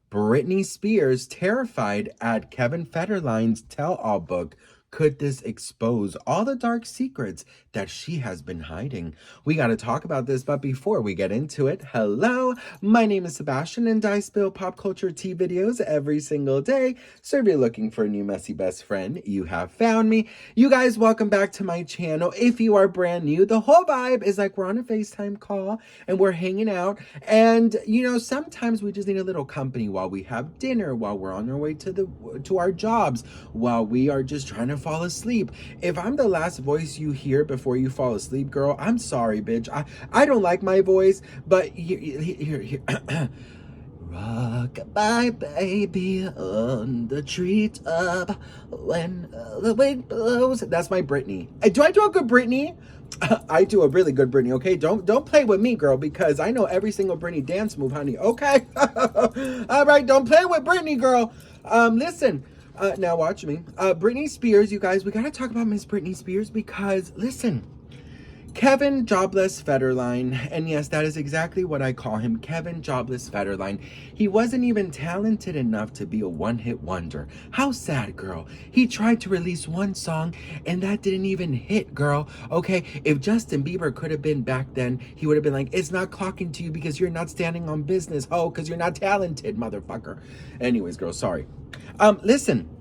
Britney Spears terrified at Kevin Federline's tell-all book. Could this expose all the dark secrets that she has been hiding? We got to talk about this, but before we get into it, hello, my name is Sebastian and I spill pop culture tea videos every single day. So if you're looking for a new messy best friend, you have found me. You guys, welcome back to my channel. If you are brand new, the whole vibe is like we're on a FaceTime call and we're hanging out. And, sometimes we just need a little company while we have dinner, while we're on our way to our jobs, while we are just trying to fall asleep. If I'm the last voice you hear before you fall asleep, girl, I'm sorry, bitch. I don't like my voice, but here. Rock-a-bye, baby, on the treetop when the wind blows. That's my Britney. Do I do a good Britney? I do a really good Britney, okay? Don't play with me, girl, because I know every single Britney dance move, honey, okay? All right, don't play with Britney, girl. Listen, now watch me. Britney Spears, you guys, we gotta talk about Miss Britney Spears because, listen, Kevin Jobless Federline, and yes, that is exactly what I call him, Kevin Jobless Federline. He wasn't even talented enough to be a one-hit wonder. How sad, girl. He tried to release one song, and that didn't even hit, girl. Okay, if Justin Bieber could have been back then, he would have been like, it's not clocking to you because you're not standing on business, ho, because you're not talented, motherfucker. Anyways, girl, sorry. Listen.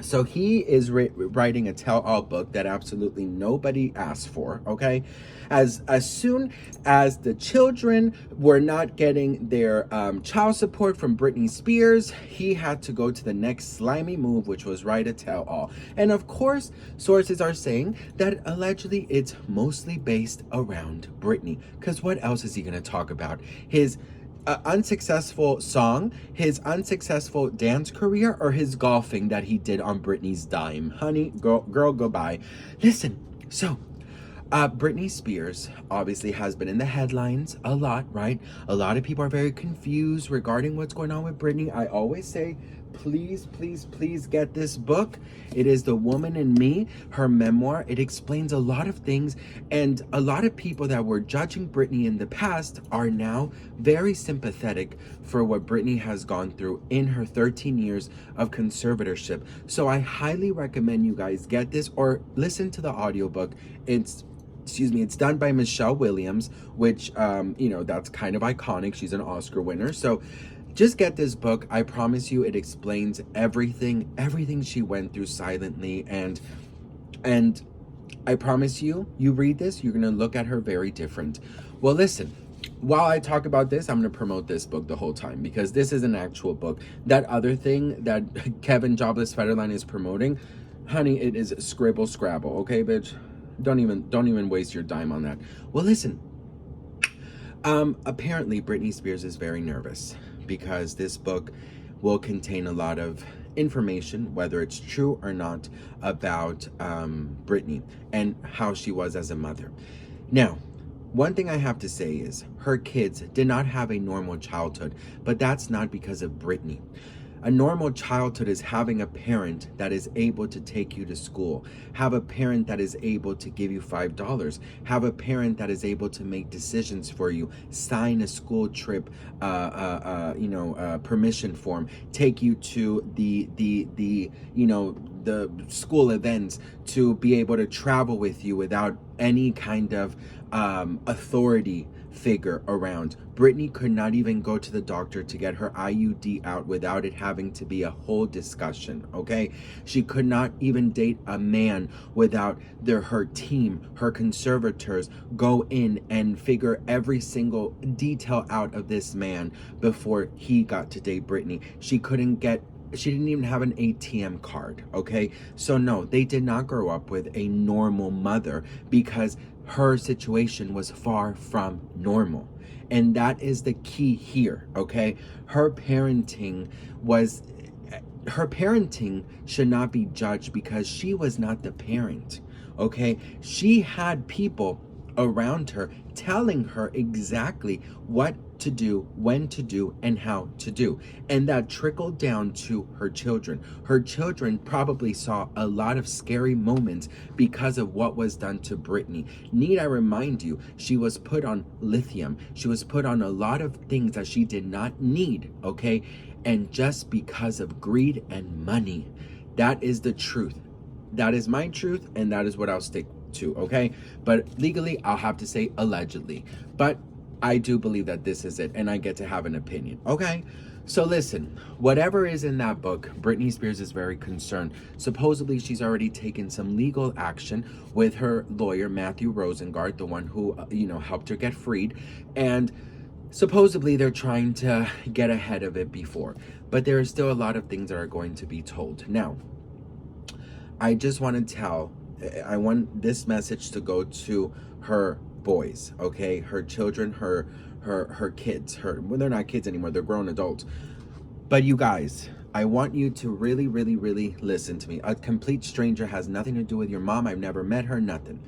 So he is writing a tell-all book that absolutely nobody asked for, okay? As soon as the children were not getting their child support from Britney Spears, he had to go to the next slimy move, which was write a tell-all. And of course, sources are saying that allegedly it's mostly based around Britney. Because what else is he going to talk about? His unsuccessful song, his unsuccessful dance career, or his golfing that he did on Britney's dime? Honey, girl, goodbye. Listen, so Britney Spears obviously has been in the headlines a lot, right? A lot of people are very confused regarding what's going on with Britney. I always say, please, please, please get this book. It is The Woman in Me, her memoir. It explains a lot of things, and a lot of people that were judging Britney in the past are now very sympathetic for what Britney has gone through in her 13 years of conservatorship. So I highly recommend you guys get this or listen to the audiobook. It's done by Michelle Williams, which, that's kind of iconic. She's an Oscar winner. So just get this book. I promise you it explains everything she went through silently. And I promise you read this, you're going to look at her very different. Well, listen, while I talk about this, I'm going to promote this book the whole time because this is an actual book. That other thing that Kevin Jobless Federline is promoting, honey, it is scribble scrabble. Okay, bitch? Don't even waste your dime on that. Well, listen. Apparently Britney Spears is very nervous because this book will contain a lot of information, whether it's true or not, about Britney and how she was as a mother. Now, one thing I have to say is her kids did not have a normal childhood, but that's not because of Britney. A normal childhood is having a parent that is able to take you to school, have a parent that is able to give you $5, have a parent that is able to make decisions for you, sign a school trip, permission form, take you to the school events, to be able to travel with you without any kind of authority figure around. Britney could not even go to the doctor to get her IUD out without it having to be a whole discussion, okay? She could not even date a man without her team, her conservators, go in and figure every single detail out of this man before he got to date Britney. She didn't even have an ATM card, okay? So no, they did not grow up with a normal mother because her situation was far from normal. And that is the key here, okay? Her parenting should not be judged because she was not the parent, okay? She had people around her, telling her exactly what to do, when to do, and how to do. And that trickled down to her children. Her children probably saw a lot of scary moments because of what was done to Britney. Need I remind you, she was put on lithium. She was put on a lot of things that she did not need, okay? And just because of greed and money. That is the truth. That is my truth, and that is what I'll stick to, okay? But legally, I'll have to say allegedly. But I do believe that this is it, and I get to have an opinion, okay? So listen, whatever is in that book, Britney Spears is very concerned. Supposedly, she's already taken some legal action with her lawyer, Matthew Rosengart, the one who, helped her get freed. And supposedly, they're trying to get ahead of it before. But there are still a lot of things that are going to be told. Now, I just want to I want this message to go to her boys, okay? Her children, her kids, well, they're not kids anymore, they're grown adults. But you guys, I want you to really, really, really listen to me. A complete stranger has nothing to do with your mom. I've never met her, nothing.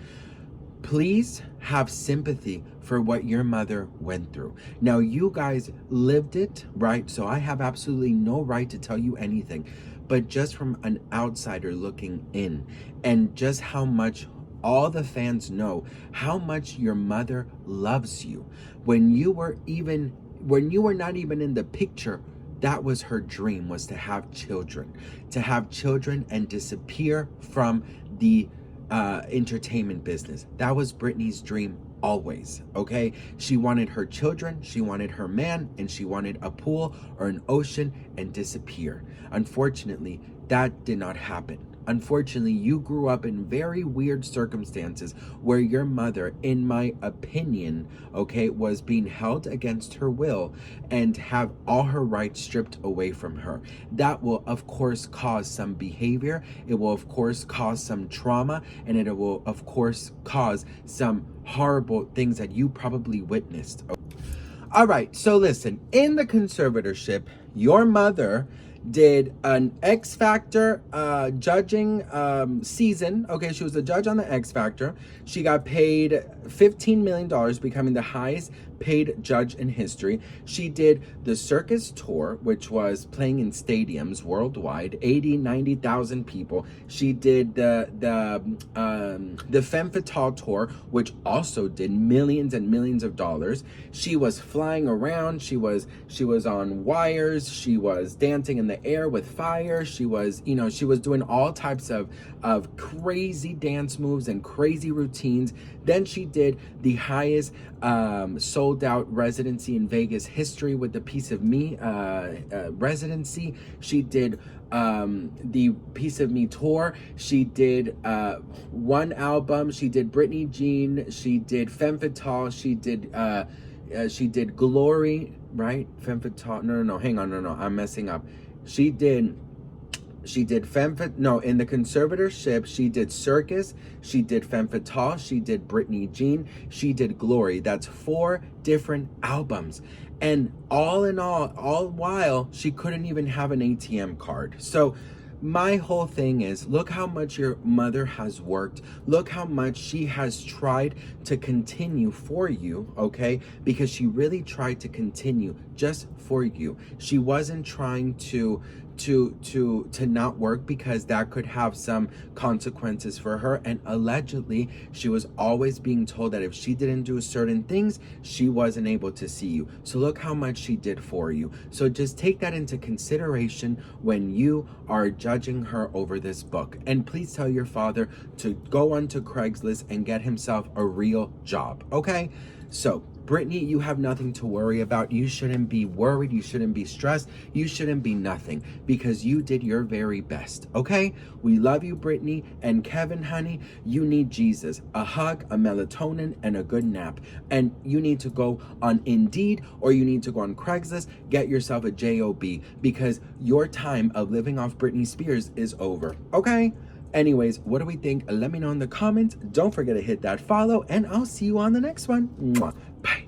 Please have sympathy for what your mother went through. Now, you guys lived it, right? So I have absolutely no right to tell you anything. But just from an outsider looking in, and just how much all the fans know how much your mother loves you. When you were not even in the picture, that was her dream, was to have children and disappear from the entertainment business. That was Britney's dream always, okay? She wanted her children, she wanted her man, and she wanted a pool or an ocean and disappear. Unfortunately, that did not happen. Unfortunately, you grew up in very weird circumstances where your mother, in my opinion, okay, was being held against her will and have all her rights stripped away from her. That will, of course, cause some behavior. It will, of course, cause some trauma, and it will, of course, cause some horrible things that you probably witnessed. All right, so listen, in the conservatorship, your mother did an X Factor judging season. Okay, she was a judge on the X Factor. She got paid $15 million, becoming the highest paid judge in history. She did the circus tour, which was playing in stadiums worldwide, 90,000 people. She did the Femme Fatale tour, which also did millions and millions of dollars. She was flying around. She was on wires. She was dancing in the air with fire. She was doing all types of crazy dance moves and crazy routines. Then she did the highest sold out residency in Vegas history with the Piece of Me residency. She did the Piece of Me tour. She did one album. She did Britney Jean. She did Femme Fatale. She did Glory, right? Femme Fatale. No, hang on. No, I'm messing up. She did in the conservatorship, she did Circus, she did Femme Fatale, she did Britney Jean, she did Glory. That's 4 different albums. And all in all while, she couldn't even have an ATM card. So my whole thing is, look how much your mother has worked. Look how much she has tried to continue for you, okay? Because she really tried to continue just for you. She wasn't trying to not work, because that could have some consequences for her. And allegedly, she was always being told that if she didn't do certain things, she wasn't able to see you. So look how much she did for you. So just take that into consideration when you are judging her over this book. And please tell your father to go onto Craigslist and get himself a real job, okay? So Britney, you have nothing to worry about. You shouldn't be worried. You shouldn't be stressed. You shouldn't be nothing, because you did your very best, okay? We love you, Britney. And Kevin, honey, you need Jesus. A hug, a melatonin, and a good nap. And you need to go on Indeed, or you need to go on Craigslist, get yourself a job, because your time of living off Britney Spears is over, okay? Anyways, what do we think? Let me know in the comments. Don't forget to hit that follow, and I'll see you on the next one. Mwah. Bye.